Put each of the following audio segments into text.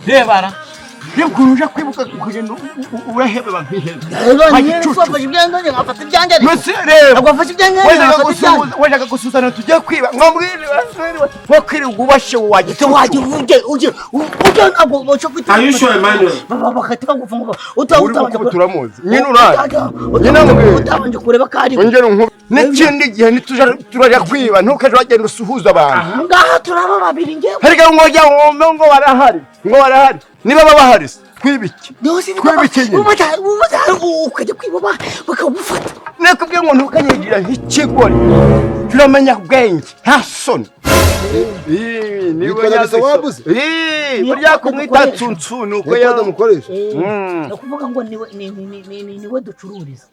Devara. Kuja kwibuka kugenda urahebe bankihebe. Twafashe ibyanjye ngafata ibyanjye. Musere. Agwafashe ibyanjye. Wajaga gusuzana tujye kwiba. Mwambwire wakwiri ubashe waje. Waje uje ntabwo bocho kwita. Are you sure, Emmanuel? Baba bakati bagufunga. Utabanje turamuzi. Nyine uraje. Nyine mubwire. Utabanje kureba kari. Ongera nkuba. N'ikindi gihe nitujya kwiba ntukaje wagenda usuhuza abantu. Ngaha turaba babiri ngewe. Harika ngoja ngo barahari. Ngo barahari. Niba babahari kwibiki. Kwibiki. Ukajya kwiba bakagufata. Nakubwiye ngo ntukanyigira nk'ikigori. Turamenya ubwenge. Nta soni. Niwe yazawabuze. Burya kumwita tsuntsu nuko yamukoresha. Nakuvuga ngo niwe ducururiza.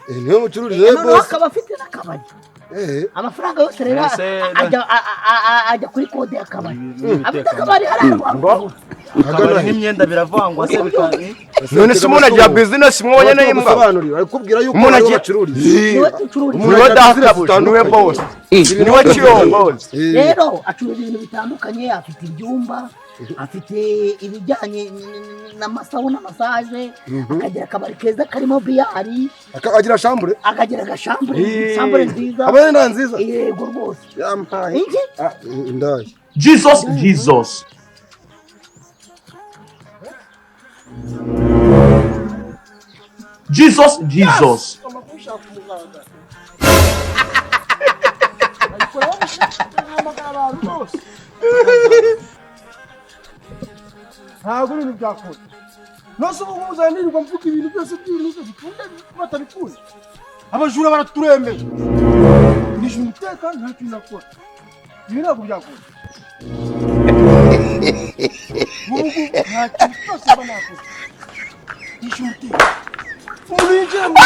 Niwe mucururiza boss. Akaba afite n'akabari. Amafaranga yose rero ajya kuri kode y'akabari. Afite akabari hararwa. Akabari n'imyenda biravangwa se bikani. None se umuntu agira business mwabonye n'imbwa. Arikubwira yuko umuntu acururiza. Niwe dahakabuta niwe boss. Niwe kiyongozi. Rero acuruza ibintu bitandukanye, afite ibyumba, afite ibijyanye n'amasauna massage, akagira akabari keza karimo biyari, akagira chambre, akagira agashambure, chambre nziza. Abana nziza. Yego rwose. Yampaye. Ndaye. Jesus. Ntabwo ibintu byakora. Nose ubu muzanirirwa mvuga ibintu byose by'ibintu bikunde batabikunda. Abajura baraturemeye. Nishe umutekano nta kintu nakora. Ibi ntabwo byakora. Ubu nta kintu cyose banakora. Nishe umutekano. Urinjira mu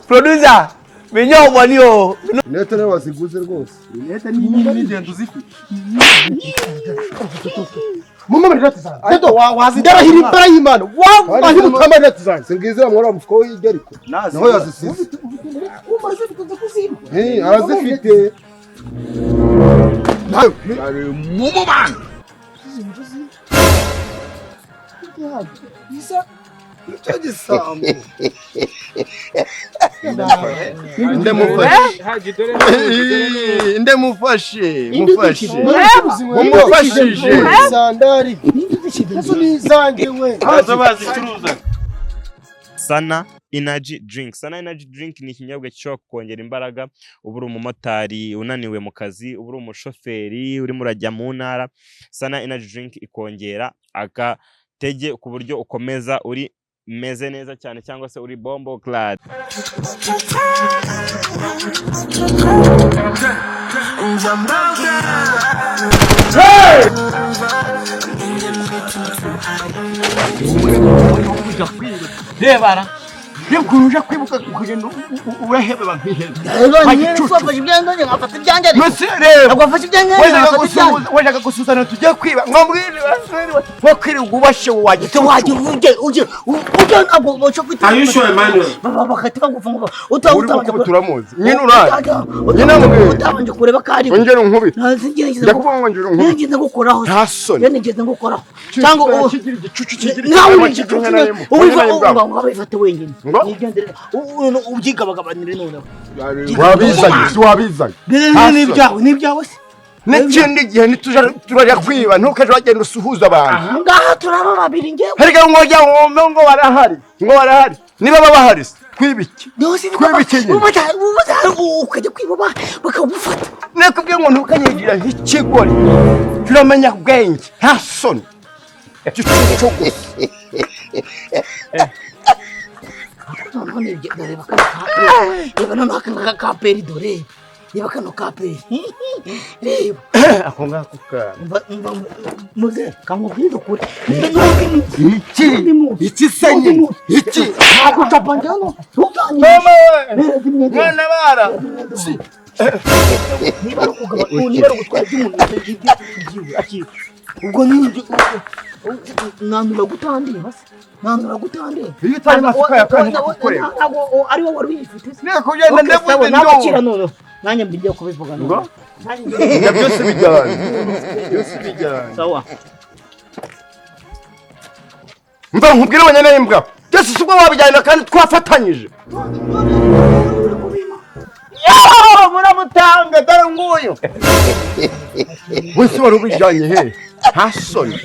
Producer Binyobwa niyo. Nete nawe waziguze rwose. Nete ni ngendo zifite. Mama marira tuzana. Ayo wazidara hiri imbere y'Imana. Wahi mutamara tuzana. Singizira mwara mfuko w'igeriko. Naho yazisize. Umaze bituze kuzima. Arazifite. Ari mumu man. Isa Chagisamu. Ndemufashe. Sandari. Nazo nizange we. Azabazicuruza. Sana Energy Drink. Sana Energy Drink ni ikinyobwa cyo kongera imbaraga, uburi umumotari unaniwe mu kazi, uburi umushoferi uri murajya mu ntara. Sana Energy Drink ikongera agatege ku buryo ukomeza uri meze neza cyane cyangwa se uri bombo clad. Devara. Kuja kwibuka kugenda urahebe bankihebe. Twafashe ibyanjye ngafata ibyanjye. Musere. Agwafashe ibyanjye. Wajaga gusuzana tujye kwiba. Mwambwire wakwiri ubashe waje. Uje ntabwo bocho kwita. Are you sure, Emmanuel? Baba bakati bagufunga. Utabanje turamuzi. Nyine uraje. Nyine mubwire. Utabanje kureba kari. Ongera nkubita. Ndakuvuga ngo njira nkubita. Ngeze ngukoraho. Nta soni. Ngeze ngukoraho. Cyangwa kigira igicucu kigira. Nawe ubifate wenyine. Nigendere. Ubyigabagabanire noneho. Wabizanye. Nibyawe se. N'ikindi gihe nitujya kwiba ntukaje wagenda usuhuza abantu. Ngaha turaba babiri ngewe. Harika ngoja ngo barahari. Ngo barahari. Niba babahari kwibiki. Kwibiki. Ukajya kwiba bakagufata. Nakubwiye ngo ntukanyigira nk'ikigori. Turamenya ubwenge. Nta soni. Reba noneho aka kaperi dore. Reba kano kaperi. Reba. Ako ngako ka. Muze kamubwira ukuri. Iki senye. Iki. Ako tapangano. Mwana bara. niba ari ugutwara iby'umuntu ibyiwe akira ubwo nandura gutandira se nandura gutandira iyo utari masuka yakanje kukorera ntabwo ari wowe wari uyifite se ne kugenda ndavuze nabakira none nanjye mbigiye kubivuga ngo byose bijyanye sawa mva nkubwire abanyene imbwa byose sibwo wabijyana kandi twafatanyije muramutanga dore nguyu wese wari ubijyanye he hasoni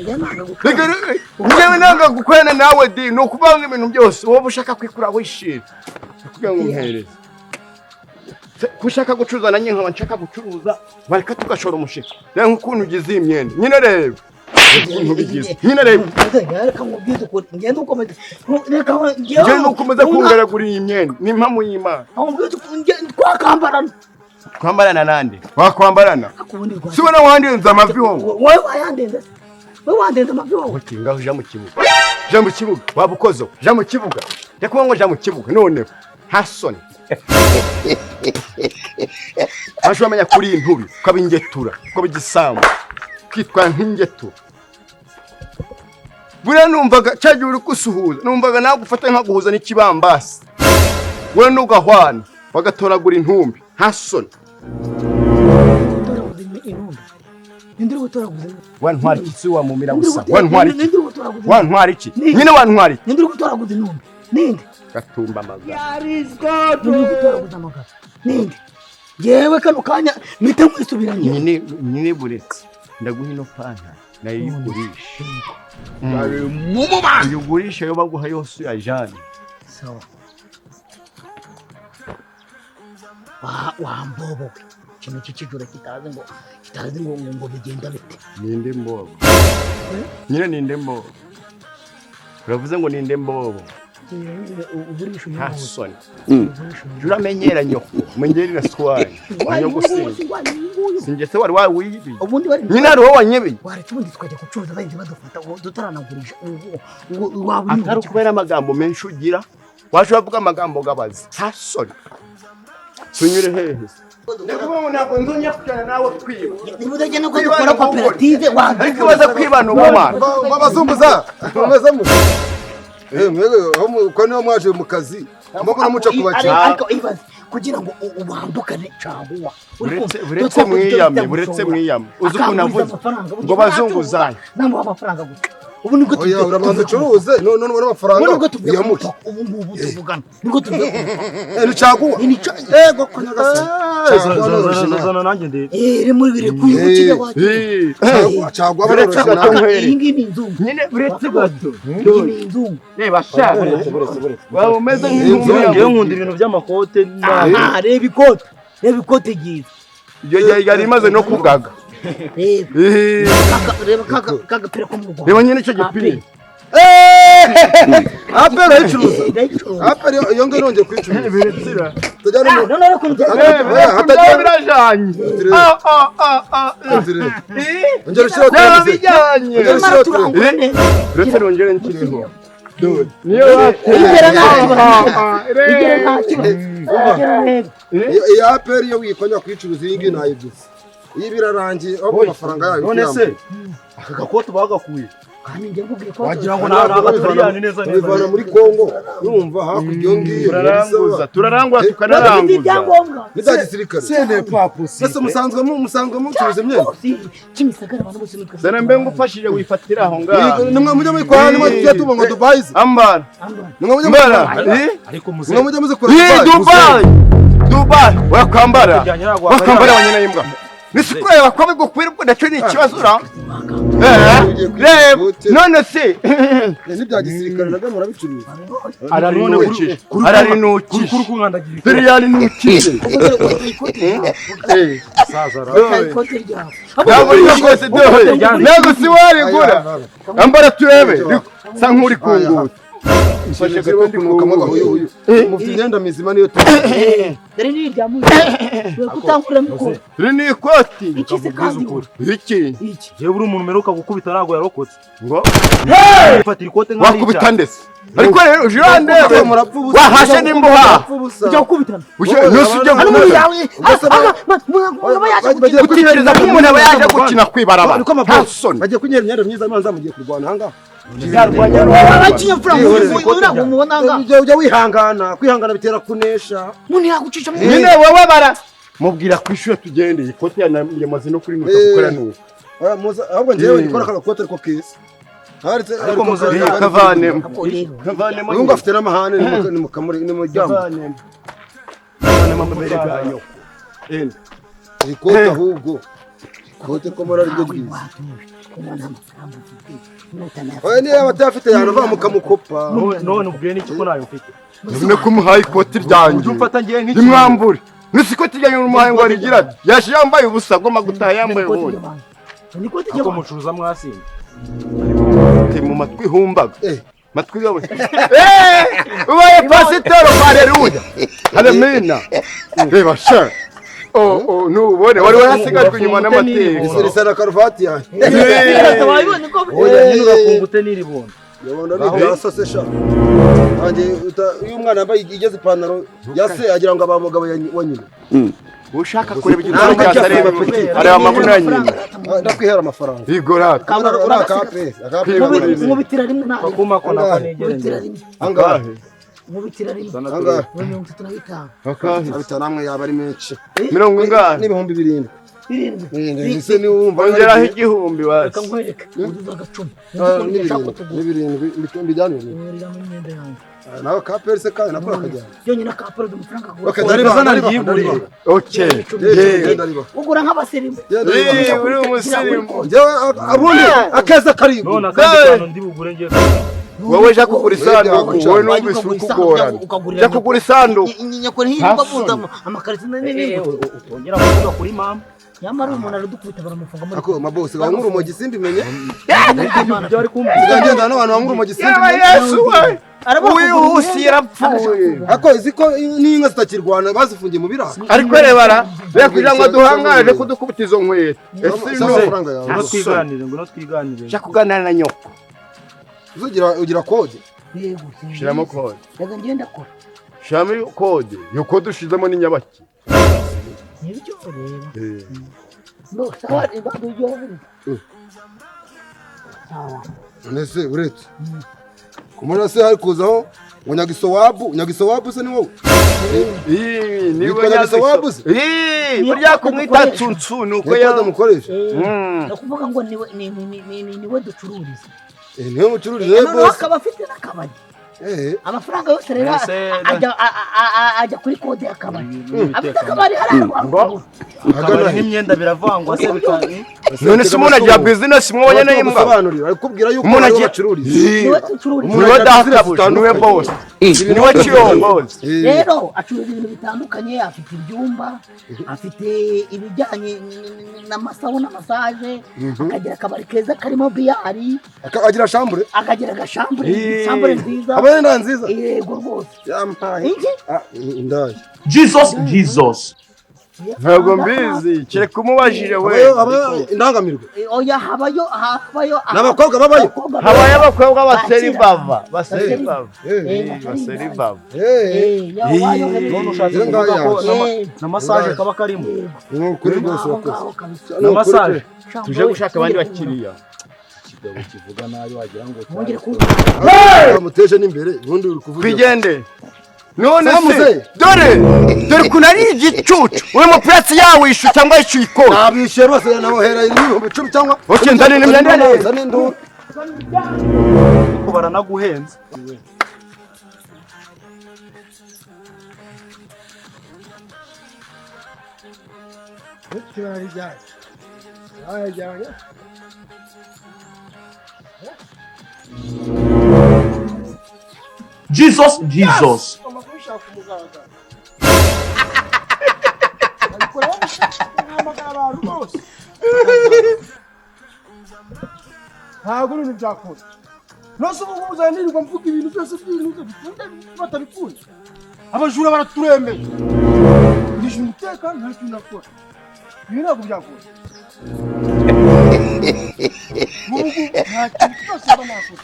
njyewe nanga gukorana nawe di ni ukuvanga ibintu byose wowe ushaka kwikura wishira kugira ngo umuhereze kushaka gucuruza na nkaba nshaka gucuruza bareka tugashora umushika rero nk'ukuntu ugize iyi myenda nyine reba ukuntu bigize nyine reba reka nkubwize ukuri ngende ukomeze njyewe nukomeza kungaragura iyi myenda ni impamo y'Imana twakambarana twambarana nande wakwambarana sibona wandenza amavi wowe wowe wayandenza wowe wandenza amavi wowe ngaho uja mu kibuga waba ukozo uja mu kibuga reka ngo uja mu kibuga none hasoni aje wamenya kuri intubi ukabingetura uko bigisambu kwitwa nk'ingetura buriya numvaga cyagiye uri kusuhuza numvaga nawe gufata nkaguhuza n'ikibambasi we n'ugahwana bagatoragura intumbi hasoni wantwara iki si wamumira gusa wantwara iki nyine wantwara iki nindi uri gutoraguza intumbi ninde gatumba amagara nindi uri gutoraguza amagara ninde yewe kano kanya mpita nkwisubiranye nyine buretse ndaguha ino panta nayo uyigurisha uyigurisha yo baguha yose uyajane sawa wambobo ikintu cy'ikijura kitazi ngo bigenda bite ninde mbobo nyine ninde mbobo uravuze ngo ninde mbobo uburisha hasoni uramenyera nyoko umenyerera swari nyoko sinjese wari wawibi ubundi wari nyine ari wowe wanyebeye wari tubundi twajya gucuruza abahinzi badufata dutaranagurisha atari kubera amagambo menshi ugira waje uravuga amagambo gabazi hasoni tunyure hehe ndikuvuga ntabwo nzonya kujyana nawe twiba nimudajya no gukora koperative ariko baza kwibana umumana babazunguza mwego ko niyo mwaje mu kazi amaguru muca kubakira ariko ibaze kugira ngo ubambukane caguwa buretse mwiyame uzi ukuntu avuze ngo bazunguzaye namuha amafaranga gusa ubu nibwo oya urabanza ucuruze none ubona amafaranga yamuke ubu tuvugana nibwo tuvuga ni caguwa yego ko zana nanjye ndebe iri muri bire kuyibukije wacu caguwa baroroshye iyi ngiyi ni inzungu nyine buretse gato iyi ni inzungu reba sha waba umeze nk'inzungu ngewe nkunda ibintu by'amakote reba ikote ryiza iyo yari imaze no kugaga reba kagapira ko mu Rwanda reba nyine icyo gipira apera yicuruza apera iyo ngiyo nongeye kwicuruza biretsira tujyana mu none ariko hatagira birajanye ongera ushyiraho bijyanye uretse nongere nkiriho niyo igera iyo apera iyo wikonya kwicuruza iyi ngiyi ntayivuze iyi birarangiye aho amafaranga yayo none se aka gakote bagakuye kandi njye nkubwiye ko wagira ngo nagaturiyani neza ubivana muri Kongo urumva hakurya iyo ngiyo turarangura tukanaranguza n'iza gisirikare sene papusi ese musanzwe mucuruza imyenda kimisagara abantu bose nitwe dore mbe ngufashije wifatira aho ngaho nimwe mujya muri kwa nimwe tujya tuba ngo Dubai ambara nimwe mujya ariko nimwe mujya muzikora Dubai wakambara wanyina y'imbwa nisikureba ko bigukwira ubwo nacyo ni ikibazo ura none se n'ibya gisirikare nabyo murabicuruza ararinukije dore yarinukije ntabwo uriyo kose dohe ntabwo si warigura ambara turebe sa nk'uri kunguta Mfashe gato kunuka uyu. Mufite imyenda mizima niyo dore ni ibya muzi we kutangura mikoro iri ni ikoti iki se kandi iki yewe uri umuntu meruka gukubita ntago yarokotse ngo ufatira ikote nka wakubita ndese ariko rero ujirande wahashe n'imbuha ujya gukubitana nusujye hano yawe gutekereza ko umuntu aba yaje gukina kwibarabara nta soni bagiye kunyera imyenda myiza amanza mugiye kurwana hanga ujya wihangana kwihangana bitera kunesha umuntu yagucisha mu nyine wowe bara mubwira ku ishuri tugendeye ikoti yamaze no kuri muka gukora nuko ahubwo njyewe nikora aka gakote ariko keza ariko muzari kavane uyu ngo afite n'amahane ni mukamuri ni mujyamo ikote ahubwo ikote ko muri aribyo bwiza oya niba batafite yana va mukamukopa none ubwiye n'iki ko nayo mfite none kumuhaye ikoti ryanjye umfata ngiye nk'iki nimwambure nisi ikoti ryanjye umuhaye ngo arigira yashi yambaye ubusa agomba gutaha yambaye ubundi ako mucuruza mwasinze mu matwi humbaga matwi yawe ubaye pasitoro haleluya amen reba sha nubone wari warasigajwe inyuma n'amateka iserisa na karuvati yanjye oya nyine urakungute n'iribondo yabona ni byasase sha anje uyu umwana yambaye igeze ipantaro yase agira ngo abamugabo wa nyina ushaka kureba igitabo cy'atareba areba amaguru ya nyina ndakwihera amafaranga igora urakape mubitira rimwe nta akuma ko nakanegere angahe mubitira rimwe angahe 35 akahe abitanamwe yaba ari menshi 70 n'ibihumbi 7 birindwi ese ni wumva ongeraho igihumbi wasi reka nkwereke uzuza agacumi n'ibirindwi bijyanye nawe ka perse kandi nakora akajyana byonyine ka perse amafaranga agura bakazana ryigurira okay ugura nk'abasirimu uri umusirimu njyewe abundi akeza karibu none akandi ndi bugure ngiye wowe ja kugura isanduku wowe numvise ukugorana ja kugura isanduku nyakuri hirwa buza amakarito n'ibindi ongera kuvuga kuri mama nyamara umuntu aradukubita baramufunga muri ako mabosi wa nkuru mu gisimbi menye ibyo ari kumva ngenda n'abantu wa nkuru mu gisimbi Yesu we uwihusi yarapfuye ako iziko n'inka zitakirwana bazifungiye mu biraro ariko rebara kugira ngo duhangaje kudukubita izo nkweto ese amafaranga yawe ngo twiganire ja kuganira na nyoko ugira kode yego shiramo kode reka ngenda kora shiramo kode yo kode ushizemo n'inyabaki nibyo reba no sawa ibadujyo sawa nese uretse kumara se hari kuzaho ngo nyagisowabu se ni wowe niwe nyagisowabu se burya kumwita tsuntsu nuko yamukoresha nakuvuga ngo niwe ducururiza niwe mucururiza rero akaba afite n'akabari amafaranga yose rero ajya kuri kode y'akabari afite akabari harangwa n'imyenda biravangwa se bikani none se umuntu agira business mwabonye n'imbwa kubwira yuko umuntu agira niwe ducururiza niwe databuja niwe boss niwe kiyongozi rero acuruza ibintu bitandukanye afite ibyumba afite ibijyanye n'amasaho n'amasaje akagira akabari keza karimo biyari akagira shambure akagira agashambure shambure nziza abana nziza yego rwose yampaye ndaye Jesus ntabwo mbizi kereka umubajije we indangamirwa oya habayo n'abakobwa babayo habaye abakobwa baseribava none ushatse kuvuga ko na massage kaba karimo kuri rwose na massage tuje gushaka abandi bakiriya ikigabo kivuga nabi wagira ngo mwongere ku bamuteje n'imbere ubundi uri kuvuga twigende none se dore kunari igicucu we mu place yawe ishu cyangwa ishu ikora nabishe bose nabohera ibihumbi 10 cyangwa oke ndani n'imyanda neza n'indu ko baranaguhenze Jesus ntabwo ibintu byakunda Nose ubu uzanirirwa mvuga ibintu byose by'ibintu bikunde batabikunda. Abajura baraturemeye. Nishe umutekano nta kintu nakora. Ibi ntabwo byakora. Mugu nta kintu cyose banakora.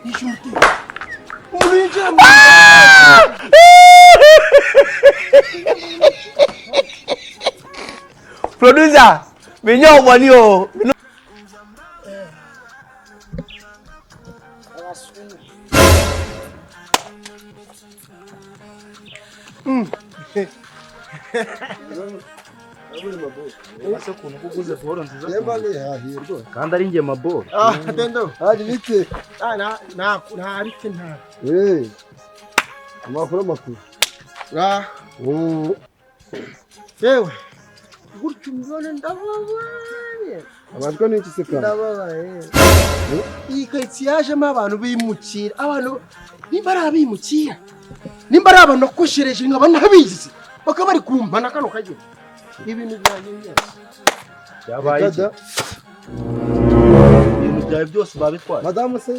Nishe umutekano. Umuntu yinjira mu Producer, binyobwa niyo. Ese kuntu kuguze boro nziza. Yemba ni hahirwa. Kandi ari nge maboro. Atendo. Haje bite? Na bite nta. Amakuru. Yewe. Gutyo mbone ndababaye. Abantu ni iki se kandi? Ndababaye. Iyi karitsiye yajemo abantu bimukira. Abantu nimba ari abimukira. Nimba ari abantu nakoshereje nkaba ntabizi. Bakaba bari kumpana kano kagira. Ibintu byanjye. Yabaye iki? Ibintu byawe byose babitwara. Madamu se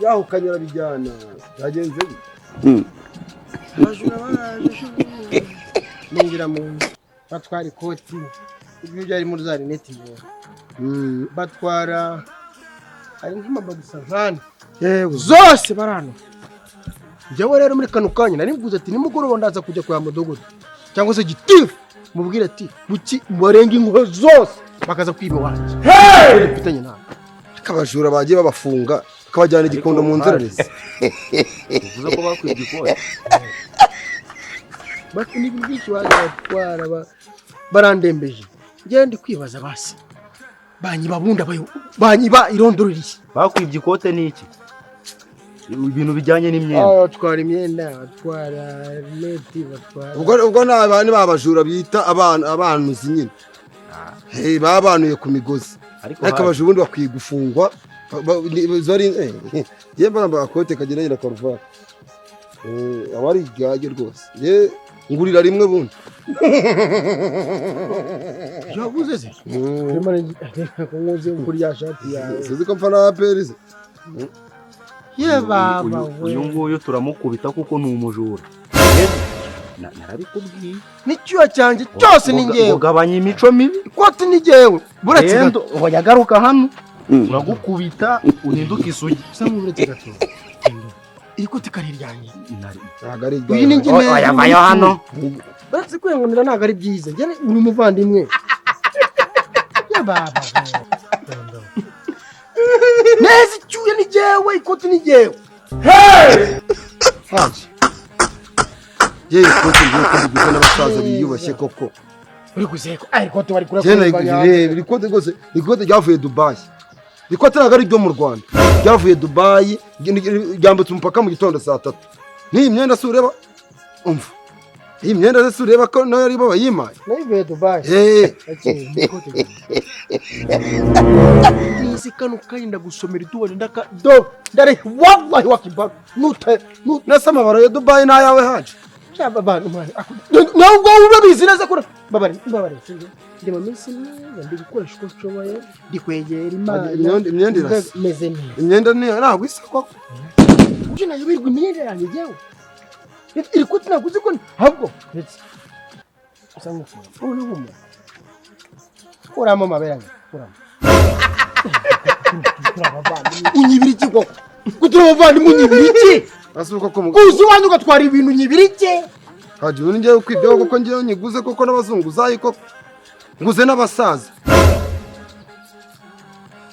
yahukanyira bijyana. Yagenze bite? Bajura baraje. Ningira mu batwara ikoti. Ibyo byari muri za rineti ngo. Batwara ari nk'amabagisa nkane. Yego. Zose barano. Njyewe rero muri kano kanya nari mvuze ati nimugoroba ndaza kujya kwa mudogodo. Cyangwa se gitifu. Mubwira ati buki barenga ingo zose bakaza kwiba wanje. Dufitanye nawe. Akabajura bagiye babafunga akabajyana igikondo mu nzererezi. Uvuze ko bakwibye igikondo. Bati n'ibintu byinshi batwara barandembeje. Ngiye ndi kwibaza basi. Banyiba irondorerije. Bakwibye ikote niki? Ibintu bijyanye n'imyenda. Batwara imyenda, batwara neti, batwara. Ubwo n'abandi babajura bita abanuzi nyine. Babanuye ku migozi. Ariko abajura ubundi bakwiye gufungwa. Zari yemba bakote kagenda nyina karuvati. Abari gage rwose. Ngurira rimwe bundi. Yavuze se. Rimwe ngoze kuri ya shati yawe. Sizi ko mfana aperize. Ye baba uyu nguyu turamukubita kuko ni umujura. Narabikubwiye. N'icyuya cyanjye cyose ni ngewe. Ugabanya imico mibi. Ikoti ni ngewe. Buretse gato wajagaruka hano. Uragukubita uhinduka isugi. Samwe buretse gato. Iri koti kari ryanjye. Nagari ryanjye. Uyu ni ngime. Yavayo hano. Buretse kwengonera ntago ari byiza. Njye uri umuvandimwe. Ye baba. Nezi cyuye ni jewe ikoti ni jewe. Haje. Ye ikoti ngiye n'abasaza biyubashye koko. Uri kuzeko ikoti bari kura. Jene ikoti gose ikoti ryavuye Dubai. Ikoti nagari ryo mu Rwanda. Ryavuye Dubai ryambutse umupaka mu gitondo saa 3. Ni imyenda sureba. Umva. Iyi myenda se ureba ko nayo ari bo bayimaye. Nayivuye Dubai. Ikoti. Isi kanu kayinda gusomera itubone ndaka ndare wallahi wakiba nasama baro ya Dubai na yawe haje cyaba abantu mwana nubwo ubabizi neza kura babari singe ndi mu minsi ndi gukoresha uko nshoboye ndi kwegera Imana imyenda irasa meze neza imyenda ni ntabwo isa koko uje nayo birwa imyenda yanjye jewe iri kuti naguze ko ahubwo ndetse usanga ubu n'ubu kuramo maberanye kuramo unyibiri iki koko kugira abavandimwe unyibiri iki asuka ko kuzi wanyu gatwara ibintu unyibiri iki haje ubu ngiye kwibyo koko ngiye nyiguze koko n'abazunguzayi koko nguze n'abasaza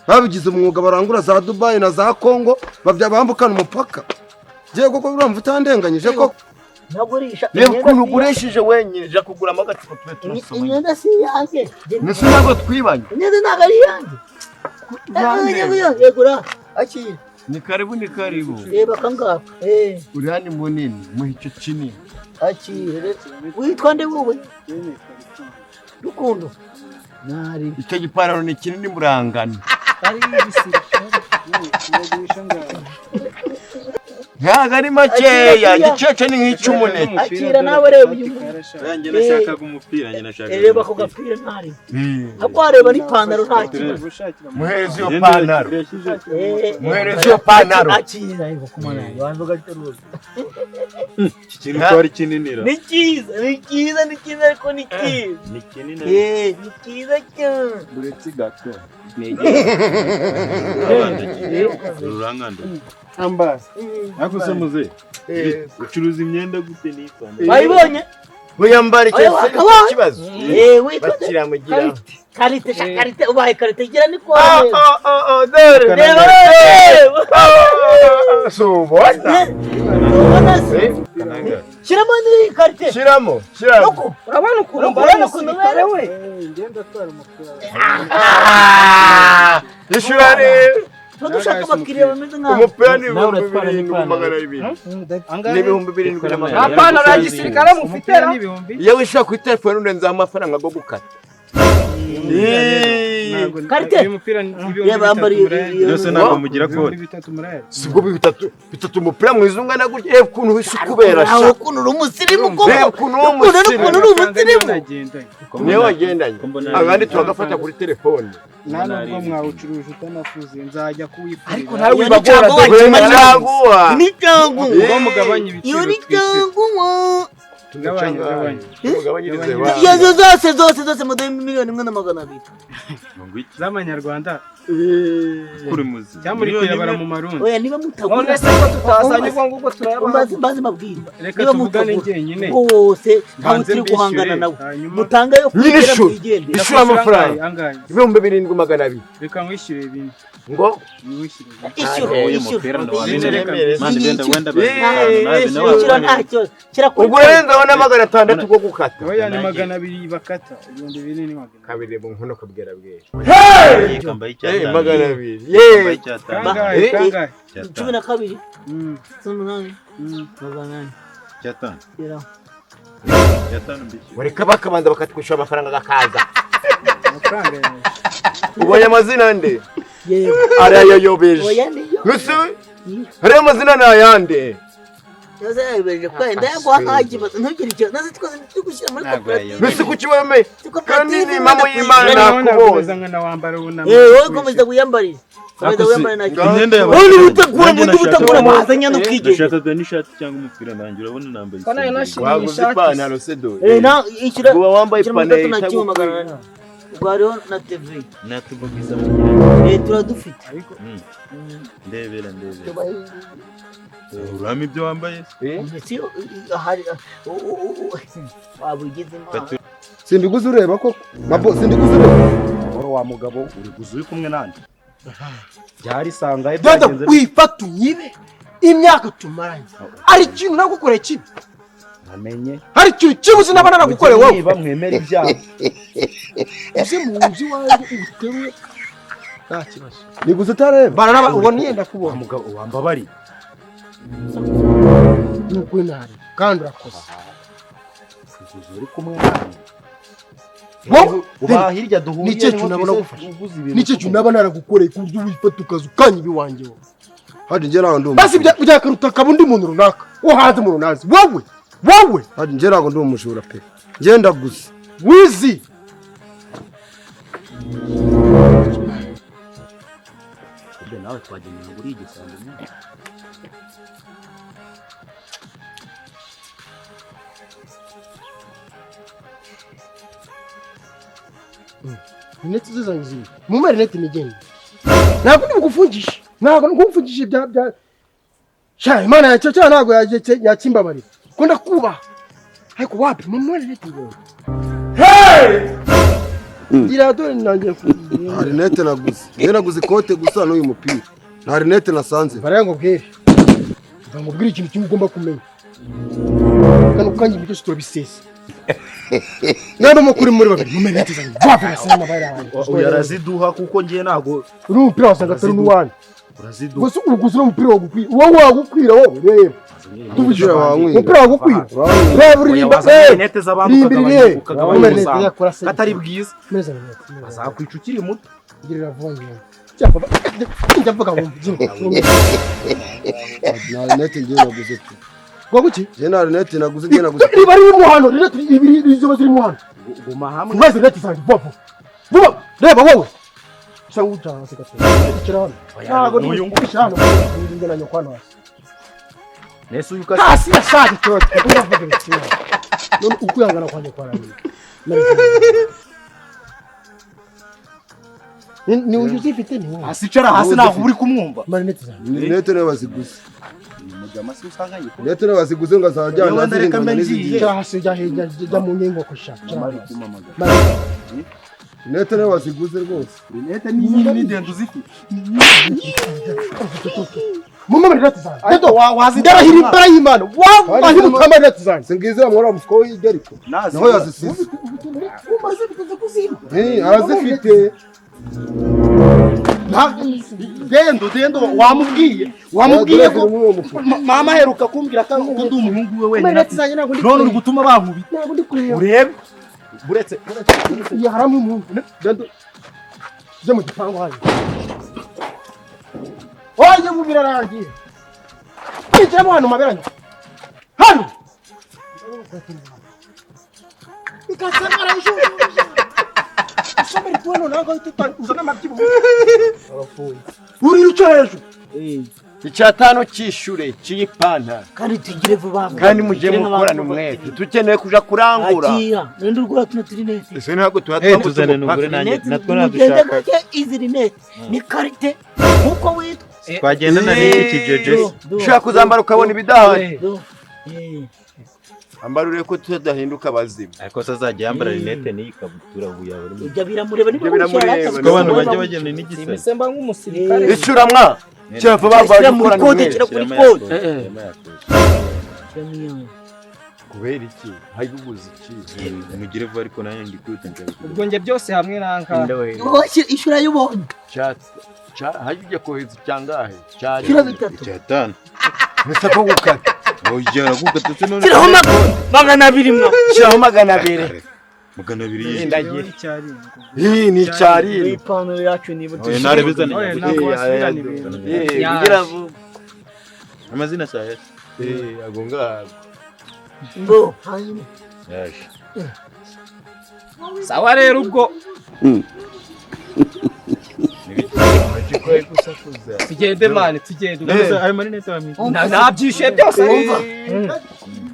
babigize umwuga barangura za Dubai na za Kongo bambukana umupaka ngiye koko uramva utandenganyije koko nagurisha ukuntu ugurishije wenyine je kuguramo agacupa twe turasoma imyenda si yanjye nese ntabwo twibanye imyenda ntabwo ari yanjye yegura akira ni karibu reba kangaka uri hani munini muhico kinini akira witwa nde wowe Rukundo nari icyo gipararo ni kinini murangana ari ibisira ntabwo ari makeya gicece ni nk'icy'umuneke akira nawe reba uyu Yanjye nashakaga umupira, njye nashakaga. Reba ko gapira ntari. Ako areba n'ipantaro nta kibazo. Muhereze iyo pantaro. Muhereze iyo pantaro. Akira ariko kumana wanzo gateruza. Ikintu twari kininira. Ni cyiza ariko ni cyiza. Ni kinini. Ni cyiza cyane. Buretse gato. Ruranganda. Ambaza. Nakuse muze. Ucuruza imyenda gute n'ipantaro? Bayibonye? Muyambara ikibazo. Witwa bakiramugira. Karite ubaye karite gira ni kwa. Dore. Reba. Subona. Shiramo ni karite. Shiramo. Nuko urabona ukuntu we. Ngenda twara umupira. Yishurane. Dushaka abakiriya bameze nka Umupira ni 2,200. N'ibihumbi 7,000. Apana ra gisirikare mufitera. Iyo wishaka ku telefone urenza amafaranga go gukata. Karite. Yose ntabwo mugira kode. Sibwo bitatu umupira mwiza ungana gutya kuntu wisukubera sha. Aho kuntu uri umusirimu koko. Kuntu uri umusirimu. Niwe wagendanye. Abandi turagafata kuri telefone. Ntabwo mwawucuruje utanafuze nzajya kuwifura. Ariko nawe wibagora Cyaguwa. ni cyangu. Ngo mugabanye ibiciro. Iyo ni cyangu. Tugabanye. Mugabanyirize wa. Yazo zose mudaye 1,200,000. Z'amanyarwanda. Kuri muzi. Cyamuri kuyabara mu marundi. Oya niba mutagura. None se ko tutazanye ngo turayabara. Mbazi mabwira. Reka tuvugane njyenyine. Bose ntawe turi guhangana nawe. Mutanga yo Nyine shu. kwigende. Ishura amafaranga. Angahe. 7,200. Reka nkwishyure ibintu. Ngo Nkwishyure. Ishyura. Ishyura ntacyo. Kira kuri. ubwo rero ndabona 600 go gukata. Oya ni 200 bakata. Ibihumbi 2 ni 200. Kabiri mu nkono kabwira bwera. Kambaye Eh icyatanu. 200. Kambaye icyatanu. Kangahe? 12. Sununani. Icyatanu. Kira. Icyatanu mbiki. Wareka bakabanza bakatwishyura amafaranga gakaza. Amafaranga yawe. Ubonye amazina nde? Yewe. Arayayobeje. Oya niyo. Gusa hariya amazina ni ayande. Yose yabeje kwenda yaguha nkakibazo ntugire icyo naze twose tugushyira muri koperative. Mbese kuki weme? Kandi ni impamo y'Imana Nakuboza nakubonye. nkana wambara unama. Wowe komeza kuyambarira. Komeza wiyambarira nacyo. Imyenda yawe. Wowe ubutegura mahazanya no kwigenda. Nashakaga n'ishati cyangwa umupira nanjye urabona nambaye. Waguze ipantaro se do. Na ishyura. Uba wambaye ipantaro na kimwe magana. Ubwo na TV. Natugumiza. Turadufite. Ndebera. Urame ibyo wambaye. Siyo hari wabugize imana. Sindiguze ureba koko. Mabo sindiguze ureba. Wa mugabo uri guzuye kumwe nande. Byari sangaye byagenze. Wifata unyibe imyaka tumaranye. Ari ikintu nagukoreye kibi. Namenye. Hari ikintu kibuze nabana nagukoreye wowe. Niba mwemera ibyaha. Uze mu nzu wanjye uteruye. Nta kibazo. Niguze utareba. Barana ubona yenda kubona. Mugabo wambabari. Nuko nari kandi urakoze. Uri kumwe nande. Wowe Uba hirya duhuriye. Nicyo kintu nabona gufasha. Nicyo kintu nabana naragukoreye ku buryo wifata ukazu kanya ibiwanjye wowe. Hadi njye naho ndumva. Basi byakaruta kabundi muntu runaka. Wo hanze mu runazi. Wowe. Hadi njye naho ndumva umujura pe. Ngenda gusa. Wizi. Nawe twageneye buri igisambo. Ineti zizangiye. Mumere neti nigende. Ntabwo ndikufungisha. Ntabwo ngumfungisha bya. Sha Imana yacu cyane ntabwo yakimbabarira. Ko ndakuba. Ariko wapi mumere neti ngo. Hey! Gira dore nangiye ku. Hari nete naguze. Njye naguze ikote gusa n'uyu mupira. Hari nete nasanze. Barayango bwere. Bamubwira ikintu kimwe ugomba kumenya. Kano kanyi ibyo turabisese. Naba mukuri muri babiri mumere neti zangiye. Wapi nasema bayira. Yaraziduha kuko ngiye nago. Uri umupira wasanga atari n'uwanyu. Uraziduha. Gusa uruguze umupira wagukwira. Wowe wagukwira wowe reba. Tubujira wankwira. Umupira wagukwira. Reba urimba. Nete z'abantu ukagabanya katari bwiza. Meza neti. Azakwica ukiri muto. Girira vonye. Cyapa. Njya mvuga ngo mbyino. Na nete njye naguze tu. Ngo guki? Jena rinete naguze jena naguze. Iba ari mu hano, rinete ibiri izo ziri mu hano. Guma hamwe. Mwaze rinete zanjye vuba. Vuba, reba wowe. Cyangwa ujana sikatse. Ikirano. Ntago n'uyungusha hano. Ngena nyokwana hasi. Nesu yuka. Hasi yashaje cyote. Uravuga iki? None ukuyangana kwanje kwa rani. Ni ujuzi fite ni. Asicara hasi naho uri kumwumva. Marinete zanjye. Rinete nawe baziguze. Rinete nawe baziguze ngazajyana n'izindi. Hasi jya mu nyengo kusha. Rinete nawe baziguze rwose. Rinete ni ndende uzifite. Mama rinete zanjye. Edo wazidara hiri bara y'Imana. Wahi mukama rinete zanjye. Singize amora mufuko w'igeriko. Naho yazisize. Arazifite. Dendo wamubwiye ko mama heruka kumbwira ko ndi umuhungu we wenyine none uri gutuma bankubi urebe buretse ya haramu umuntu dendo je mu gipangu haje oye mu birarangiye ije mu hano maberanye hano ikasemara ujuru somebody tuano nago tuta uzana mabyibu uri ruca hejuru icyatano cyishure cy'ipanta kandi tugire vuba kandi muje mukorana umwete tukeneye kuja kurangura agira nende urugura tuno turinete ese ntabwo tuhatwa tuzane n'ugure nanjye natwo nadushaka izi rinete ni karite uko witwa twagenda na iki jeje ushaka kuzambara ukabona ibidahari ambarure ko tudahinduka bazima ariko sazajya yambara rinete ni ikabutura buya buri ibyo biramureba ni ko abantu bajya bagenda n'igisa Semba nk'umusirikare. icuramwa cyafa bava muri kode kuri kode kubera iki hayubuze iki mugire vuba ariko nanjye ndi kwita Ubwo nge byose hamwe nanka. ishura y'ubonye hajye koheza cyangahe kiro bitatu cyatanu nisako gukata ujyana gukata se none kiraho magana abiri mwa kiraho magana abiri magana abiri ndagiye ni cyari ipantaro yacu niba narebezana ngira vuba amazina saya agonga ngo hanyuma yaje Sawa rero ubwo tugende mane tugende. ayo marinete bamwita Nabyishe byose.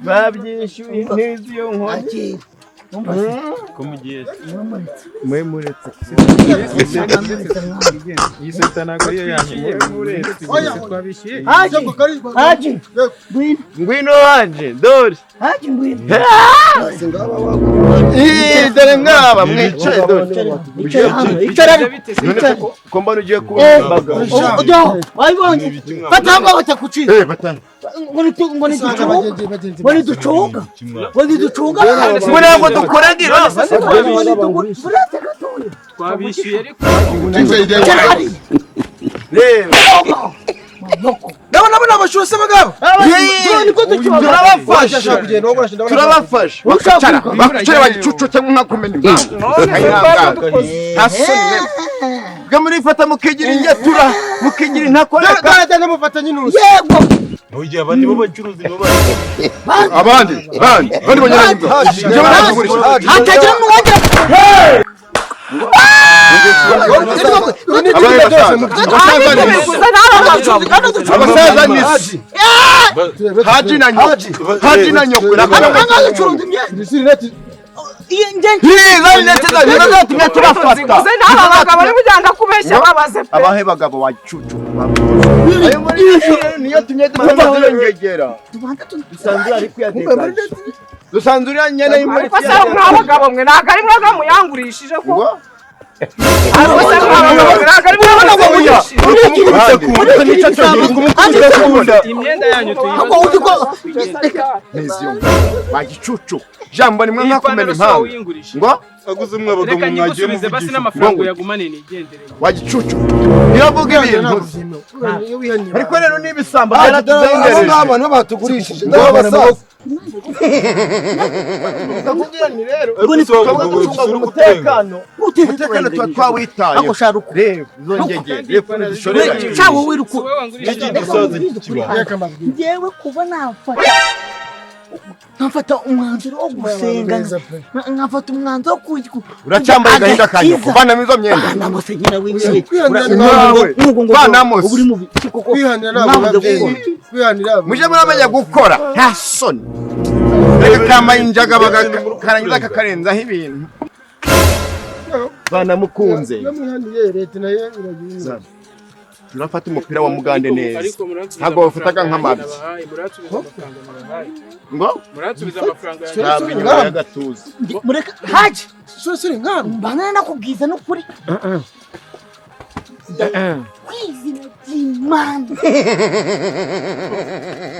babyishyuye neza iyo nkoni akira ko mugiye mwe muretse iyi seta ntabwo ariyo yanyu Twabishyuye. haji ngwino wanje dore haji ngwino dore ngaba mwicaye dore icara ko mbona ugiye kubambaga ujya wabonye batanga batakucira batanga ngo ni ducunga ngo ntabwo dukoragira Twabishyuye ariko ndabona abashuri se bagabo turabafasha bakicara bagicucu cyangwa nkakumena impamvu bwa murifata mukigira ingetura mukigira intakoreka yego ugiye abandi bo bacuruzi bo abandi banyaranyumva hatagira n'uwongera abasaza nisi haji na nyoko abahe bagabo wacucu niyo tumye dutangegera dusanzura nyene y'imuri ko se mwabagabo mwe ntago ari mwaga muyangurishije ko imyenda yanyu bagicucu jambo nimwe mwakumena impamvu ngo aguze umwabo reka mwagiye nyigusubize basi n'amafaranga uyagumane nigendere. Wagicucu niyavuga ibintu ariko rero n'ibisamba byaratuzengereje abo ngabo batugurishije n'abasaza ndakubwira ni rero ubwo ni gucunga umutekano tuba twawitaye ako sharuku reba zongegere zishorera cyawo wiruku reka mbabwire njyewe kuba nkafata umwanzuro wo gusenga nkafata umwanzuro wo uracyambaye agahinda kanyu kuvanamo izo myenda namose nyina w'inshi vanamos uri mubi kwihanira ntabwo kwihanira muje muramenya gukora nta soni reka kamaye injaga bakarangiza kakarenzaho ibintu banamukunze namwihaniye leta nayo iragira turafata umupira wa mugande neza ntabwo bafataga nk'amabyi ngo Muratubiza amafaranga cyangwa inyuma y'agatuza mureka haje sore ngano mbana nakubwiza n'ukuri kwizina by'Imana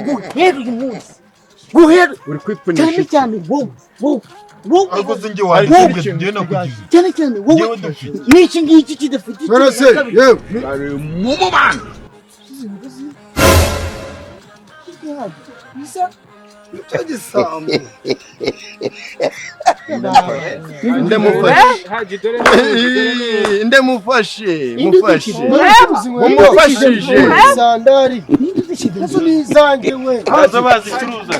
guhera uyu munsi guhera uri cyane kwipfunisha cyane wowe aguze njye wari ngiye no kugize cyane cyane wowe n'iki ngiki kidafite none se yewe mu mubano ndemufashe mumufashije sandari nazo nizanjye we bazicuruza